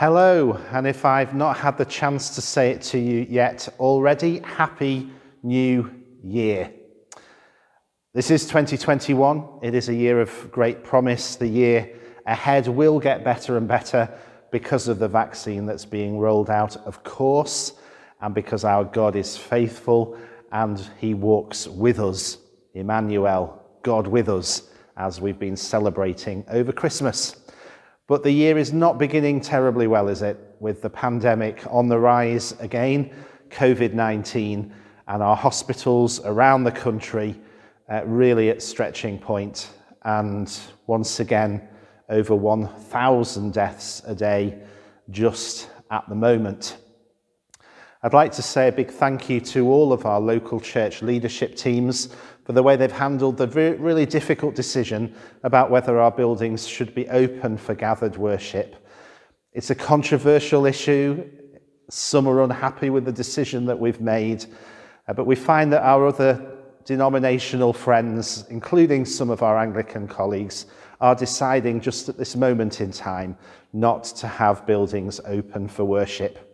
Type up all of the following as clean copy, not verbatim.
Hello, and if I've not had the chance to say it to you yet already, Happy New Year. This is 2021. It is a year of great promise. The year ahead will get better and better because of the vaccine that's being rolled out, of course, and because our God is faithful and he walks with us. Emmanuel, God with us, as we've been celebrating over Christmas. But the year is not beginning terribly well, is it? With the pandemic on the rise again, COVID-19, and our hospitals around the country really at stretching point. And once again, over 1,000 deaths a day just at the moment. I'd like to say a big thank you to all of our local church leadership teams for the way they've handled the really difficult decision about whether our buildings should be open for gathered worship. It's a controversial issue. Some are unhappy with the decision that we've made, but we find that our other denominational friends, including some of our Anglican colleagues, are deciding just at this moment in time not to have buildings open for worship.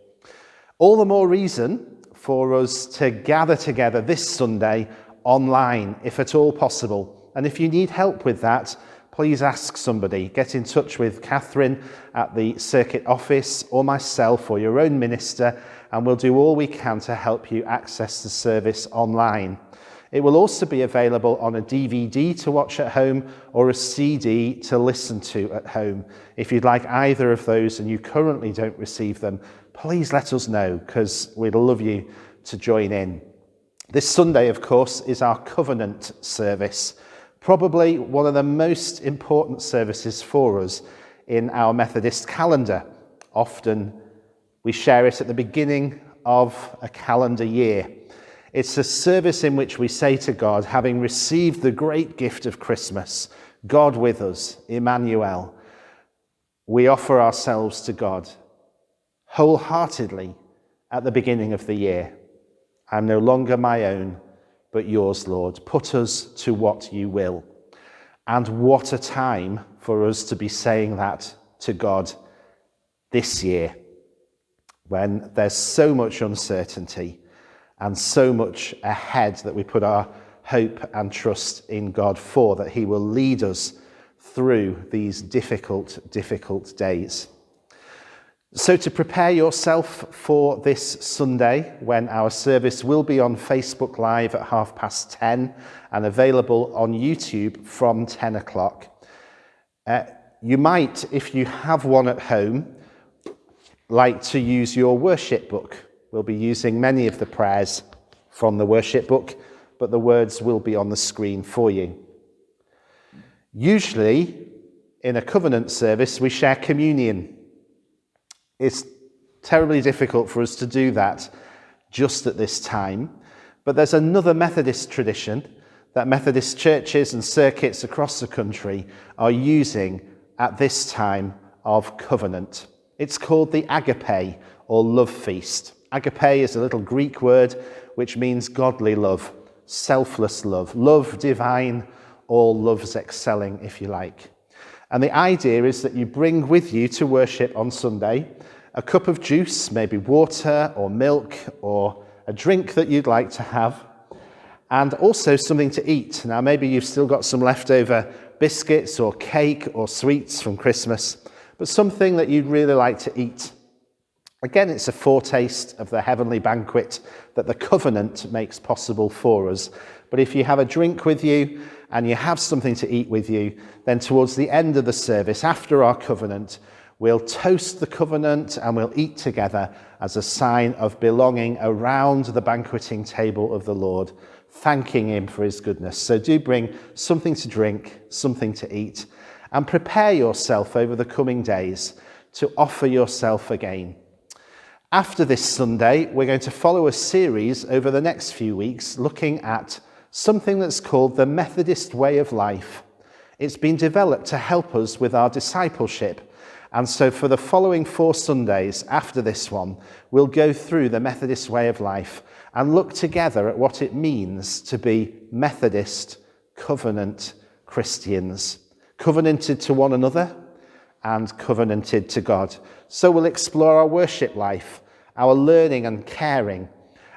All the more reason for us to gather together this Sunday online, if at all possible. And if you need help with that, please ask somebody. Get in touch with Catherine at the circuit office or myself or your own minister, and we'll do all we can to help you access the service online. It will also be available on a DVD to watch at home or a CD to listen to at home. If you'd like either of those and you currently don't receive them, please let us know, because we'd love you to join in. This Sunday, of course, is our covenant service, probably one of the most important services for us in our Methodist calendar. Often we share it at the beginning of a calendar year. It's a service in which we say to God, having received the great gift of Christmas, God with us, Emmanuel, we offer ourselves to God wholeheartedly at the beginning of the year. I'm no longer my own, but yours, Lord. Put us to what you will. And what a time for us to be saying that to God this year, when there's so much uncertainty and so much ahead that we put our hope and trust in God for, that he will lead us through these difficult days. So to prepare yourself for this Sunday, when our service will be on Facebook Live at 10:30 and available on YouTube from 10 o'clock, you might, if you have one at home, like to use your worship book. We'll be using many of the prayers from the worship book, but the words will be on the screen for you. Usually, in a covenant service, we share communion. It's terribly difficult for us to do that just at this time, but there's another Methodist tradition that Methodist churches and circuits across the country are using at this time of covenant. It's called the Agape, or love feast. Agape is a little Greek word which means godly love, selfless love, love divine, all loves excelling, if you like. And the idea is that you bring with you to worship on Sunday a cup of juice, maybe water or milk or a drink that you'd like to have, and also something to eat. Now, maybe you've still got some leftover biscuits or cake or sweets from Christmas, but something that you'd really like to eat. Again, it's a foretaste of the heavenly banquet that the covenant makes possible for us. But if you have a drink with you and you have something to eat with you, then towards the end of the service, after our covenant, we'll toast the covenant and we'll eat together as a sign of belonging around the banqueting table of the Lord, thanking him for his goodness. So do bring something to drink, something to eat, and prepare yourself over the coming days to offer yourself again. After this Sunday, we're going to follow a series over the next few weeks looking at something that's called the Methodist way of life. It's been developed to help us with our discipleship. And so for the following 4 Sundays after this one, we'll go through the Methodist way of life and look together at what it means to be Methodist covenant Christians. Covenanted to one another and covenanted to God. So we'll explore our worship life, our learning and caring,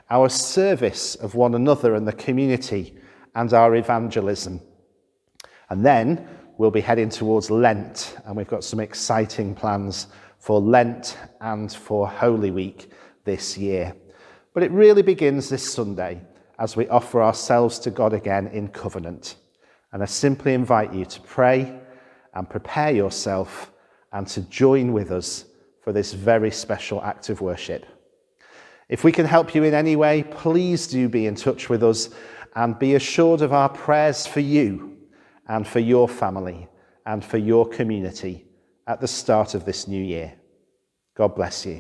our service of one another and the community, and our evangelism. And then we'll be heading towards Lent, and we've got some exciting plans for Lent and for Holy Week this year. But it really begins this Sunday as we offer ourselves to God again in covenant. And I simply invite you to pray and prepare yourself and to join with us for this very special act of worship. If we can help you in any way, please do be in touch with us and be assured of our prayers for you and for your family and for your community at the start of this new year. God bless you.